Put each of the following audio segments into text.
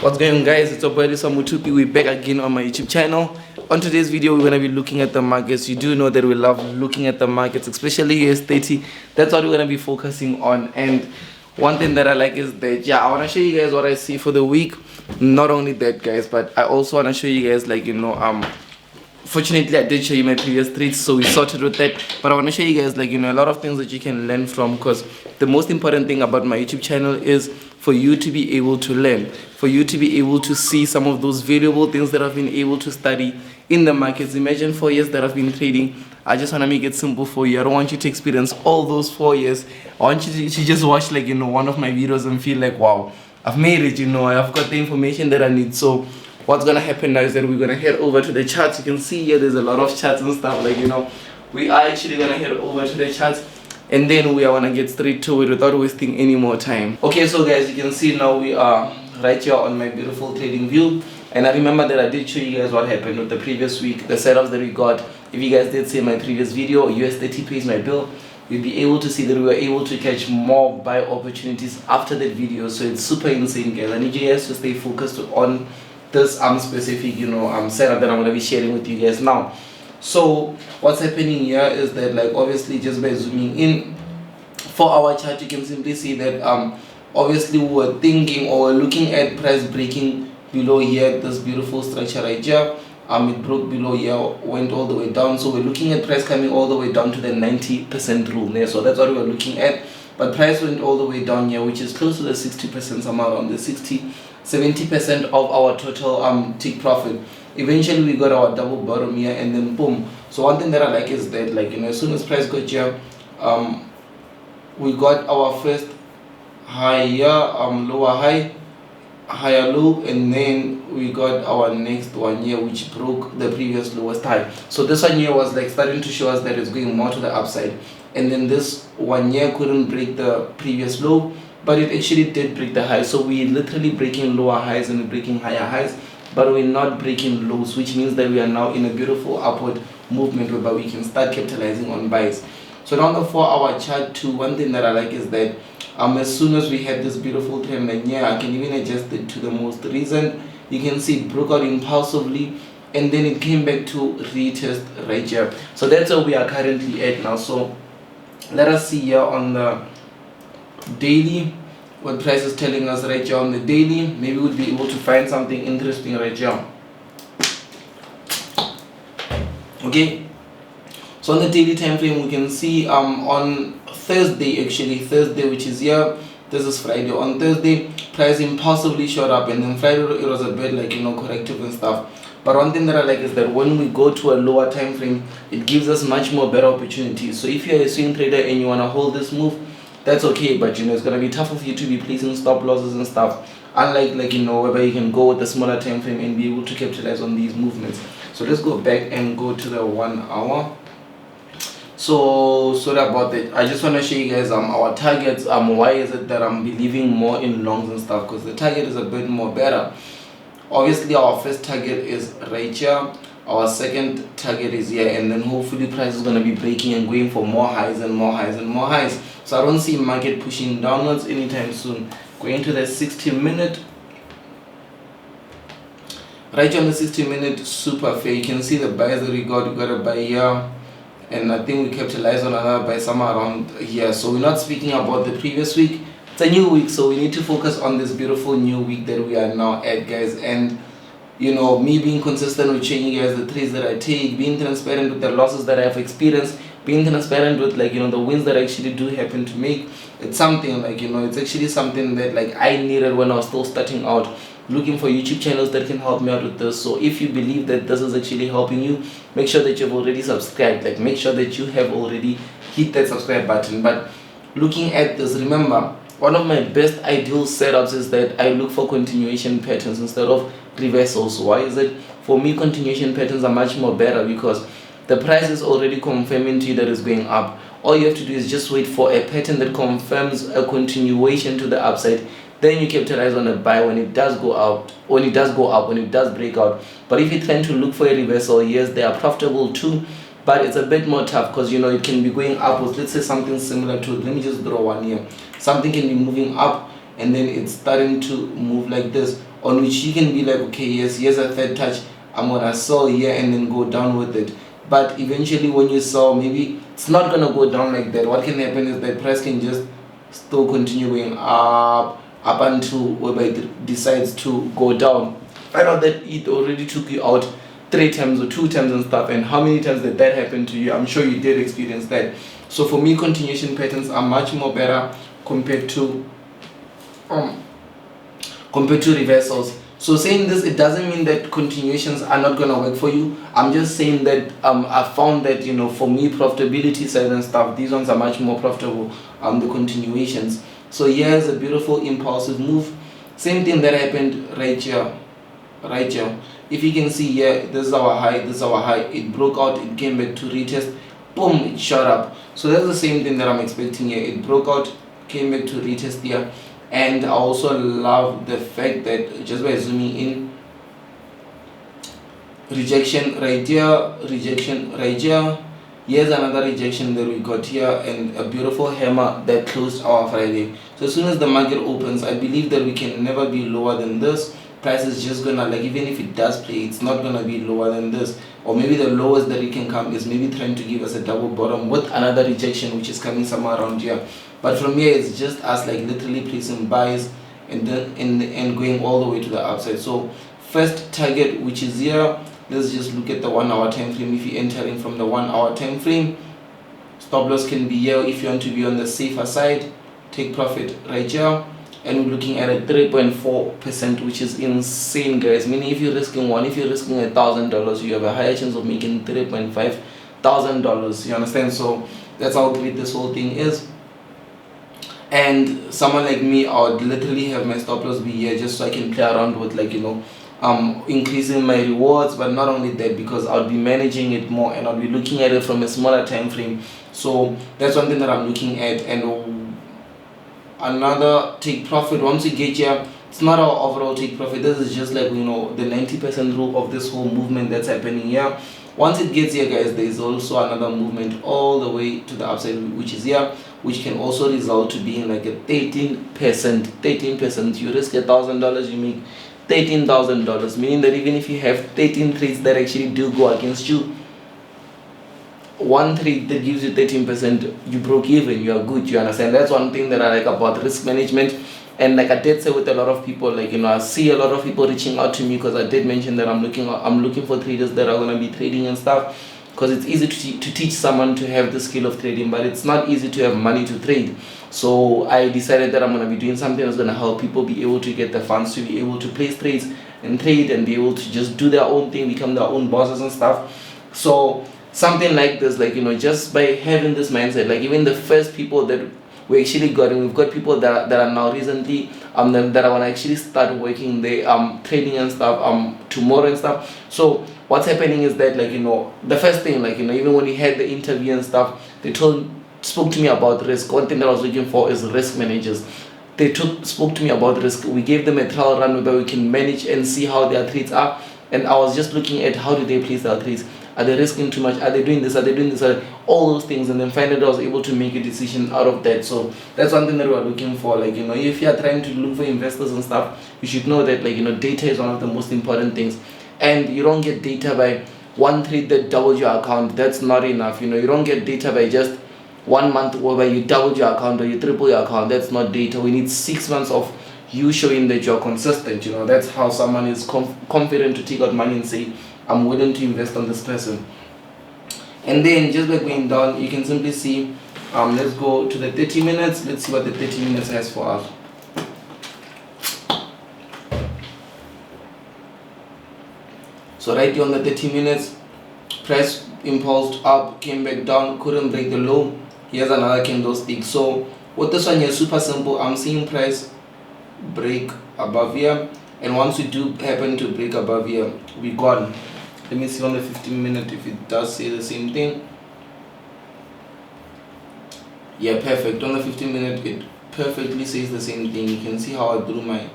What's going on, guys? It's your boy Mutupi. We're back again on my YouTube channel. On today's video, we're going to be looking at the markets. You do know that we love looking at the markets, especially US30. That's what we're going to be focusing on. And one thing that I like is that, yeah, I want to show you guys what I see for the week. Not only that, guys, but I also want to show you guys, fortunately I did show you my previous trades, so we sorted with that. But I want to show you guys, a lot of things that you can learn from, because the most important thing about my YouTube channel is for you to be able to learn, for you to be able to see some of those valuable things that I've been able to study in the markets. Imagine 4 years that I've been trading. I just want to make it simple for you. I don't want you to experience all those 4 years. I want you to just watch one of my videos and feel like, wow, I've made it, I've got the information that I need. So what's gonna happen now is that we're gonna head over to the charts. You can see here there's a lot of charts and stuff, we are actually gonna head over to the charts, and then we are gonna get straight to it without wasting any more time. Okay, so guys, you can see now we are right here on my beautiful trading view, and I remember that I did show you guys what happened with the previous week, the setups that we got. If you guys did see my previous video, US30 pays my bill, you'll be able to see that we were able to catch more buy opportunities after that video. So it's super insane, guys. I need you guys to stay focused on this specific setup that I'm going to be sharing with you guys now. So what's happening here is that, obviously, just by zooming in for our chart, you can simply see that obviously we were thinking or looking at price breaking below here, this beautiful structure right here. It broke below here, went all the way down, so we're looking at price coming all the way down to the 90% rule there. So that's what we're looking at, but price went all the way down here, which is close to the 60%, somewhere around the 70% of our total take profit. Eventually we got our double bottom here, and then boom. So one thing that I like is that, as soon as price got here, we got our first high here, lower high, higher low, and then we got our next one here, which broke the previous lowest high. So this one here was starting to show us that it's going more to the upside, and then this one here couldn't break the previous low, but it actually did break the high. So we're literally breaking lower highs and breaking higher highs, but we're not breaking lows, which means that we are now in a beautiful upward movement whereby we can start capitalizing on buys. So now the 4 hour chart too, one thing that I like is that as soon as we had this beautiful trend line here, I can even adjust it to the most recent. You can see it broke out impulsively, and then it came back to retest right here. So that's where we are currently at now. So let us see here on the daily what price is telling us right here on the daily. Maybe we'll be able to find something interesting right here. Okay, so on the daily time frame, we can see on Thursday, which is here, this is Friday. On Thursday, price impulsively shot up, and then Friday it was a bit corrective and stuff. But one thing that I like is that when we go to a lower time frame, it gives us much more better opportunities. So if you're a swing trader and you want to hold this move, that's okay, but it's gonna be tough for you to be placing stop losses and stuff, unlike whereby you can go with a smaller time frame and be able to capitalize on these movements. So let's go back and go to the 1 hour. So sorry about that. I just want to show you guys our targets. Why is it that I'm believing more in longs and stuff? Because the target is a bit more better. Obviously our first target is right here, our second target is here, and then hopefully price is going to be breaking and going for more highs and more highs and more highs. So I don't see market pushing downwards anytime soon. Going to the 60-minute, right here on the 60-minute, super fair. You can see the buys that we got a buy here, and I think we capitalized on another buy somewhere around here. So we're not speaking about the previous week. It's a new week, so we need to focus on this beautiful new week that we are now at, guys. And me being consistent with showing you guys the trades that I take, being transparent with the losses that I've experienced, being transparent with the wins that I actually do happen to make. It's something it's actually something that I needed when I was still starting out, looking for YouTube channels that can help me out with this. So if you believe that this is actually helping you, make sure that you've already subscribed. Make sure that you have already hit that subscribe button. But looking at this, remember, one of my best ideal setups is that I look for continuation patterns instead of reversals. Why is it? For me, continuation patterns are much more better because the price is already confirming to you that it's going up. All you have to do is just wait for a pattern that confirms a continuation to the upside. Then you capitalize on a buy when it does go out, when it does go up, when it does break out. But if you're trying to look for a reversal, yes, they are profitable too, but it's a bit more tough because it can be going upwards. Let's say something similar to it. Let me just draw one here. Something can be moving up and then it's starting to move like this. on which you can be like, okay, yes, here's a third touch, I'm gonna sell here and then go down with it. But eventually when you sell, maybe it's not gonna go down like that. What can happen is that price can just still continue going up until whereby it decides to go down. Find out that it already took you out 3 times or 2 times and stuff. And how many times did that happen to you? I'm sure you did experience that. So for me, continuation patterns are much more better compared to reversals. So saying this, it doesn't mean that continuations are not gonna work for you. I'm just saying that I found that, you know, for me, profitability side and stuff, these ones are much more profitable, the continuations. So here's a beautiful impulsive move. Same thing that happened right here. If you can see here, this is our high, this is our high. It broke out, it came back to retest, boom, it shot up. So that's the same thing that I'm expecting here. It broke out, came back to retest here. And I also love the fact that just by zooming in, rejection right here, rejection right here, here's another rejection that we got here, and a beautiful hammer that closed our Friday. So as soon as the market opens, I believe that we can never be lower than this. Price is just gonna, like, even if it does play, it's not gonna be lower than this, or maybe the lowest that it can come is maybe trying to give us a double bottom with another rejection which is coming somewhere around here. But from here, it's just us like literally placing buys and then and going all the way to the upside. So first target, which is here, let's just look at the 1 hour time frame. If you're entering from the 1 hour time frame, stop loss can be here. If you want to be on the safer side, take profit right here. And we're looking at a 3.4%, which is insane, guys. Meaning if you're risking $1,000, you have a higher chance of making $3,500. You understand? So that's how great this whole thing is. And someone like me, I would literally have my stop loss be here just so I can play around with, like, you know, increasing my rewards. But not only that, because I'll be managing it more and I'll be looking at it from a smaller time frame. So that's one thing that I'm looking at. And another take profit, once you get here, it's not our overall take profit. This is just like, you know, the 90% rule of this whole movement that's happening here. Once it gets here, guys, there is also another movement all the way to the upside, which is here, which can also result to being like a 13%. You risk $1,000, you make $13,000, meaning that even if you have 13 trades that actually do go against you, one trade that gives you 13%, you broke even, you are good. You understand? That's one thing that I like about risk management. And like I did say with a lot of people, like, you know, I see a lot of people reaching out to me because I did mention that I'm looking for traders that are going to be trading and stuff, because it's easy to teach someone to have the skill of trading, but it's not easy to have money to trade. So I decided that I'm going to be doing something that's going to help people be able to get the funds to be able to place trades and trade and be able to just do their own thing, become their own bosses and stuff. So something like this, like, you know, just by having this mindset, like even the first people that we actually got, and we've got people that are now recently that I want to actually start working the trading and stuff tomorrow and stuff. So what's happening is that, like, you know, the first thing, like, you know, even when we had the interview and stuff, they spoke to me about risk. One thing that I was looking for is risk managers. They spoke to me about risk. We gave them a trial run where we can manage and see how their trades are, and I was just looking at how do they place their trades. Are they risking too much? Are they doing this? Are they doing this? All those things. And then finally I was able to make a decision out of that. So that's one thing that we're looking for. Like, you know, if you're trying to look for investors and stuff, you should know that, like, you know, data is one of the most important things. And you don't get data by one trade that doubles your account. That's not enough. You know, you don't get data by just 1 month whereby you double your account or you triple your account. That's not data. We need 6 months of you showing that you're consistent. You know, that's how someone is confident to take out money and say, I'm willing to invest on this person. And then just by going down, you can simply see, let's go to the 30 minutes. Let's see what the 30 minutes has for us. So right here on the 30 minutes, price impulsed up, came back down, couldn't break the low. Here's another candlestick. So with this one here, super simple. I'm seeing price break above here, and once we do happen to break above here, we gone. Let me see on the 15 minute if it does say the same thing. Yeah, perfect. On the 15 minute, it perfectly says the same thing. You can see how I drew my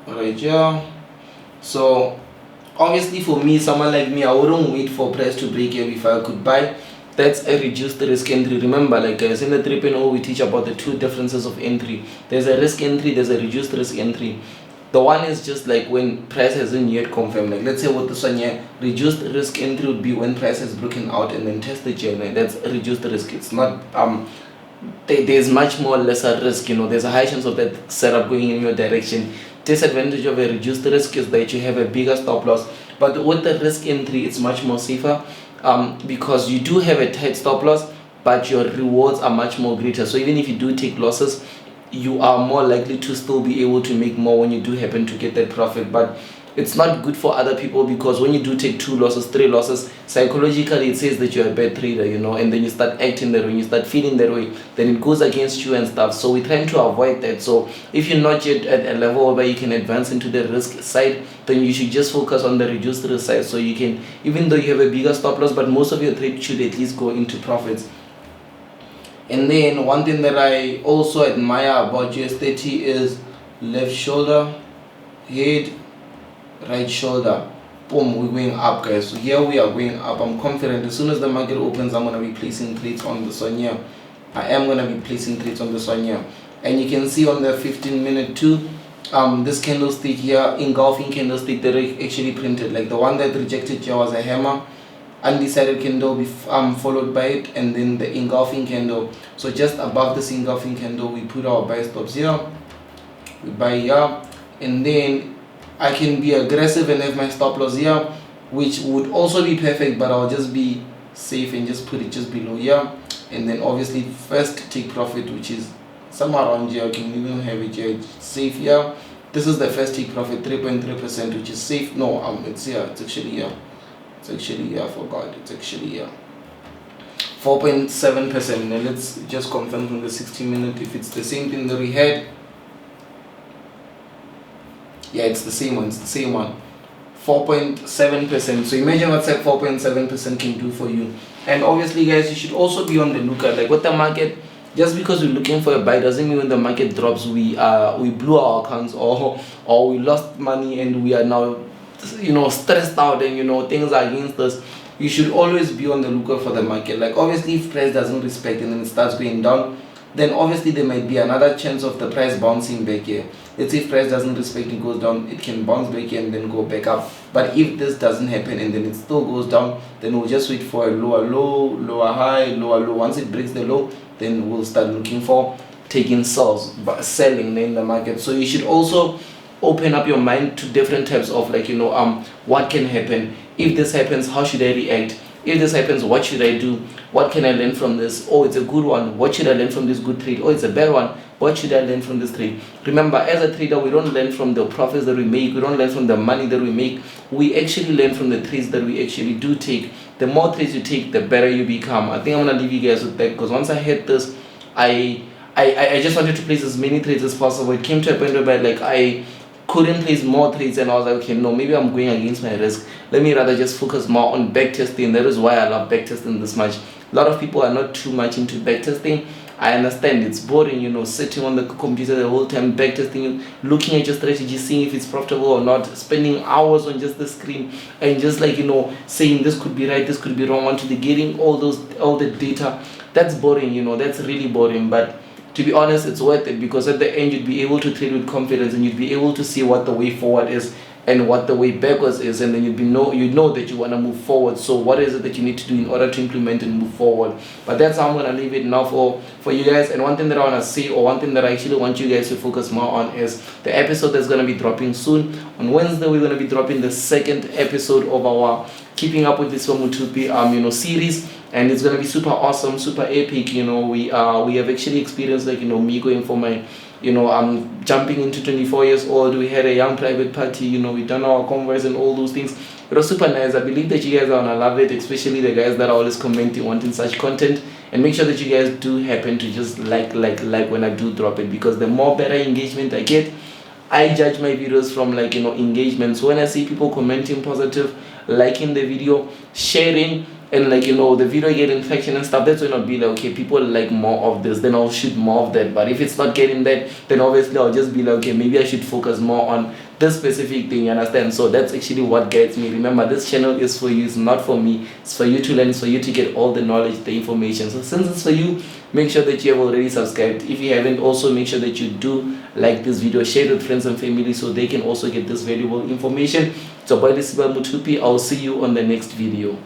right here. So obviously for me, someone like me, I wouldn't wait for price to break here before I could buy. that's a reduced risk entry. Remember, like guys, in the 3.0 we teach about the two differences of entry. There's a risk entry, there's a reduced risk entry. The one is just like when price hasn't yet confirmed. Like let's say with this one here, reduced risk entry would be when price has broken out and then tested journey. That's a reduced risk. It's not there's much more lesser risk, you know, there's a high chance of that setup going in your direction. Disadvantage of a reduced risk is that you have a bigger stop loss, but with the risk entry it's much more safer, because you do have a tight stop loss but your rewards are much more greater. So even if you do take losses, you are more likely to still be able to make more when you do happen to get that profit. But it's not good for other people, because when you do take 2 losses, 3 losses, psychologically it says that you're a bad trader, you know, and then you start acting that way, you start feeling that way, then it goes against you and stuff. So we're trying to avoid that. So if you're not yet at a level where you can advance into the risk side, then you should just focus on the reduced risk side, so you can, even though you have a bigger stop loss, but most of your trade should at least go into profits. And then one thing that I also admire about US30 is left shoulder, head, right shoulder, boom, we're going up, guys. So here we are going up. I'm confident as soon as the market opens, I'm going to be placing trades on this one here. I am going to be placing trades on this one here. And you can see on the 15-minute too, this candlestick here, engulfing candlestick that I actually printed, like the one that rejected here was a hammer, undecided candle followed by it, and then the engulfing candle. So just above this engulfing candle we put our buy stops here, we buy here, and then I can be aggressive and have my stop loss here, which would also be perfect, but I'll just be safe and just put it just below here. And then obviously first take profit, which is somewhere around here. I can even have it here, it's safe here. This is the first take profit, 3.3%, which is safe. No, it's here, it's actually here. It's actually here, I forgot, it's actually here. 4.7%. Now let's just confirm from the 60-minute if it's the same thing that we had. Yeah, it's the same one, it's the same one. 4.7%. So imagine what 4.7% can do for you. And obviously guys, you should also be on the lookout. Like with the market, just because we're looking for a buy doesn't mean when the market drops we blew our accounts or we lost money and we are now, you know, stressed out and, you know, things are against us. You should always be on the lookout for the market. Like obviously if price doesn't respect and then it starts going down, then obviously there might be another chance of the price bouncing back here. Let's say if price doesn't respect, it goes down, it can bounce back here and then go back up. But if this doesn't happen and then it still goes down, then we'll just wait for a lower low, lower high, lower low. Once it breaks the low, then we'll start looking for taking sells, but selling in the market. So you should also open up your mind to different types of, like, you know, what can happen. If this happens, how should I react? If this happens, what should I do? What can I learn from this? Oh, it's a good one. What should I learn from this good trade? Oh, it's a bad one. What should I learn from this trade? Remember, as a trader, we don't learn from the profits that we make. We don't learn from the money that we make. We actually learn from the trades that we actually do take. The more trades you take, the better you become. I think I'm going to leave you guys with that, because once I hit this, I just wanted to place as many trades as possible. It came to a point where like I couldn't place more trades, and I was like, okay, no, maybe I'm going against my risk. Let me rather just focus more on backtesting. That is why I love backtesting this much. A lot of people are not too much into backtesting. I understand it's boring, you know, sitting on the computer the whole time backtesting, looking at your strategy, seeing if it's profitable or not, spending hours on just the screen and just, like, you know, saying this could be right, this could be wrong, until they're getting all the data. That's boring, you know, that's really boring. But to be honest, it's worth it, because at the end you'd be able to trade with confidence and you'd be able to see what the way forward is and what the way backwards is, and then you know that you want to move forward. So what is it that you need to do in order to implement and move forward? But that's how I'm going to leave it now for you guys. And one thing that I want to say, or one thing that I actually want you guys to focus more on, is the episode that's going to be dropping soon. On Wednesday we're going to be dropping the second episode of our Keeping Up with This Mutupi series, and it's going to be super awesome, super epic. You know, we have actually experienced, like, you know, me going for my, you know, I'm jumping into 24 years old. We had a young private party, you know, we done our converse and all those things. It was super nice. I believe that you guys are gonna love it, especially the guys that are always commenting, wanting such content. And make sure that you guys do happen to just like when I do drop it, because the more better engagement I get, I judge my videos from, like, you know, engagement. So when I see people commenting positive, liking the video, sharing, and, like, you know, the video getting traction and stuff, that's when I'll be like, okay, people like more of this, then I'll shoot more of that. But if it's not getting that, then obviously I'll just be like, okay, maybe I should focus more on this specific thing, you understand? So that's actually what guides me. Remember, this channel is for you, it's not for me. It's for you to learn, it's for you to get all the knowledge, the information. So since it's for you, make sure that you have already subscribed. If you haven't, also make sure that you do like this video, share it with friends and family so they can also get this valuable information. So by this Mutupi, I'll see you on the next video.